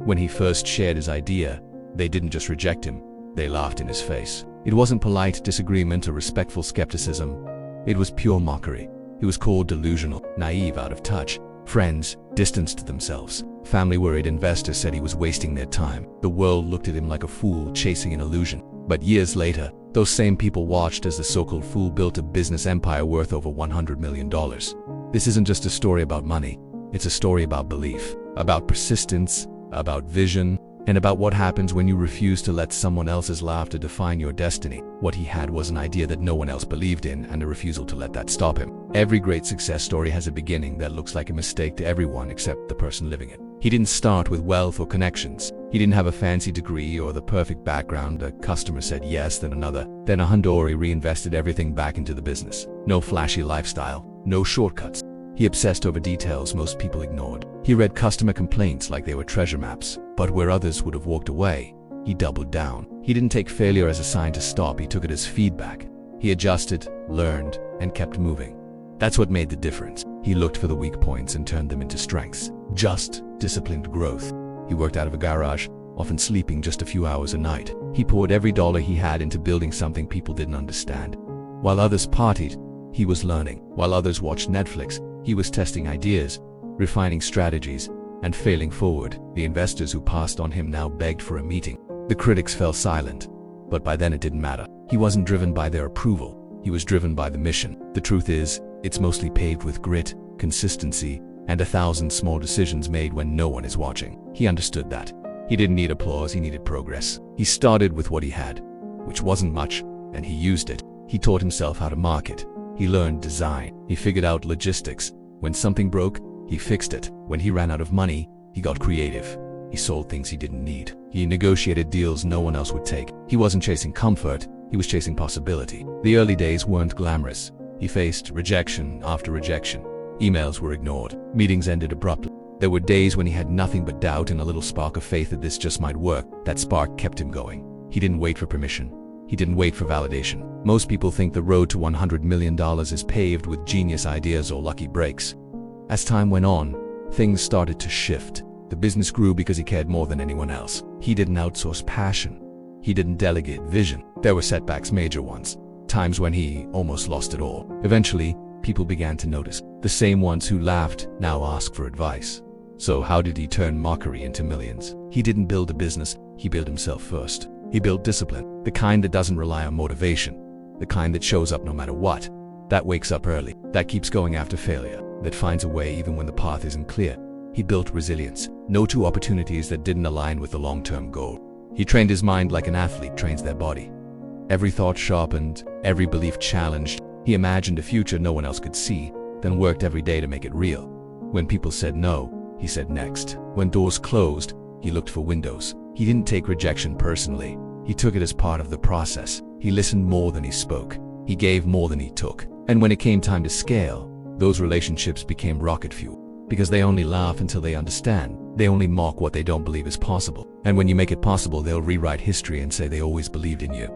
When he first shared his idea, they didn't just reject him, they laughed in his face. It wasn't polite disagreement or respectful skepticism. It was pure mockery. He was called delusional, naive, out of touch. Friends distanced themselves. Family worried. Investors said he was wasting their time. The world looked at him like a fool chasing an illusion. But years later, those same people watched as the so-called fool built a business empire worth over $100 million. This isn't just a story about money. It's a story about belief, about persistence, about vision, and about what happens when you refuse to let someone else's laughter define your destiny. What he had was an idea that no one else believed in, and a refusal to let that stop him. Every great success story has a beginning that looks like a mistake to everyone except the person living it. He didn't start with wealth or connections. He didn't have a fancy degree or the perfect background. A customer said yes, then another, then a hundred. He reinvested everything back into the business. No flashy lifestyle, no shortcuts. He obsessed over details most people ignored. He read customer complaints like they were treasure maps, but where others would have walked away, he doubled down. He didn't take failure as a sign to stop, he took it as feedback. He adjusted, learned, and kept moving. That's what made the difference. He looked for the weak points and turned them into strengths. Just, disciplined growth. He worked out of a garage, often sleeping just a few hours a night. He poured every dollar he had into building something people didn't understand. While others partied, he was learning. While others watched Netflix, he was testing ideas, refining strategies, and failing forward. The investors who passed on him now begged for a meeting. The critics fell silent, but by then it didn't matter. He wasn't driven by their approval. He was driven by the mission. The truth is, it's mostly paved with grit, consistency, and 1,000 small decisions made when no one is watching. He understood that. He didn't need applause, he needed progress. He started with what he had, which wasn't much, and he used it. He taught himself how to market. He learned design. He figured out logistics. When something broke, he fixed it. When he ran out of money, he got creative. He sold things he didn't need. He negotiated deals no one else would take. He wasn't chasing comfort, he was chasing possibility. The early days weren't glamorous. He faced rejection after rejection. Emails were ignored. Meetings ended abruptly. There were days when he had nothing but doubt and a little spark of faith that this just might work. That spark kept him going. He didn't wait for permission. He didn't wait for validation. Most people think the road to $100 million is paved with genius ideas or lucky breaks. As time went on, things started to shift. The business grew because he cared more than anyone else. He didn't outsource passion. He didn't delegate vision. There were setbacks, major ones. Times when he almost lost it all. Eventually, people began to notice. The same ones who laughed now asked for advice. So how did he turn mockery into millions? He didn't build a business, he built himself first. He built discipline, the kind that doesn't rely on motivation, the kind that shows up no matter what, that wakes up early, that keeps going after failure, that finds a way even when the path isn't clear. He built resilience, no two opportunities that didn't align with the long-term goal. He trained his mind like an athlete trains their body. Every thought sharpened, every belief challenged. He imagined a future no one else could see, then worked every day to make it real. When people said no, he said next. When doors closed, he looked for windows. He didn't take rejection personally. He took it as part of the process. He listened more than he spoke. He gave more than he took. And when it came time to scale, those relationships became rocket fuel. Because they only laugh until they understand. They only mock what they don't believe is possible. And when you make it possible, they'll rewrite history and say they always believed in you.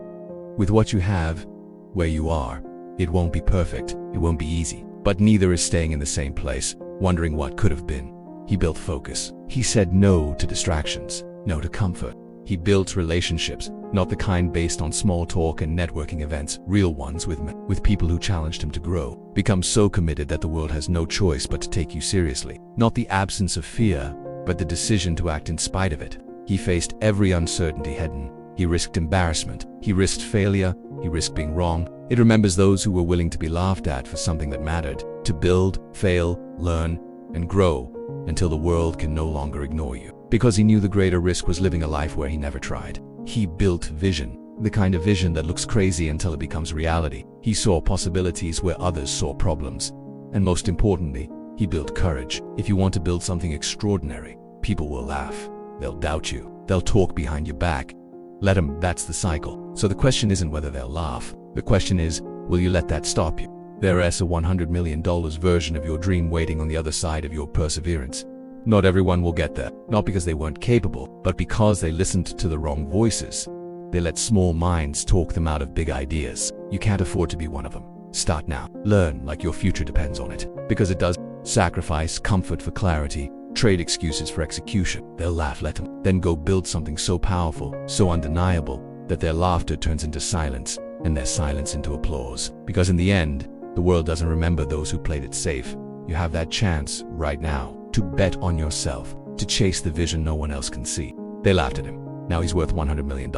With what you have, where you are, it won't be perfect. It won't be easy. But neither is staying in the same place, wondering what could have been. He built focus. He said no to distractions, no to comfort. He built relationships, not the kind based on small talk and networking events, real ones with people who challenged him to grow. Become so committed that the world has no choice but to take you seriously. Not the absence of fear, but the decision to act in spite of it. He faced every uncertainty head-on. He risked embarrassment. He risked failure. He risked being wrong. It remembers those who were willing to be laughed at for something that mattered. To build, fail, learn, and grow until the world can no longer ignore you. Because he knew the greater risk was living a life where he never tried. He built vision, the kind of vision that looks crazy until it becomes reality. He saw possibilities where others saw problems. And most importantly, he built courage. If you want to build something extraordinary, people will laugh. They'll doubt you. They'll talk behind your back. Let them, that's the cycle. So the question isn't whether they'll laugh. The question is, will you let that stop you? There is a $100 million version of your dream waiting on the other side of your perseverance. Not everyone will get there, not because they weren't capable, but because they listened to the wrong voices. They let small minds talk them out of big ideas. You can't afford to be one of them. Start now. Learn like your future depends on it. Because it does. Sacrifice comfort for clarity. trade excuses for execution. They'll laugh, let them, then go build something so powerful, so undeniable, that their laughter turns into silence, and their silence into applause. Because in the end, the world doesn't remember those who played it safe. You have that chance right now to bet on yourself, to chase the vision no one else can see. They laughed at him. Now he's worth $100 million.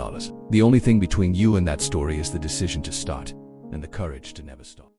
The only thing between you and that story is the decision to start and the courage to never stop.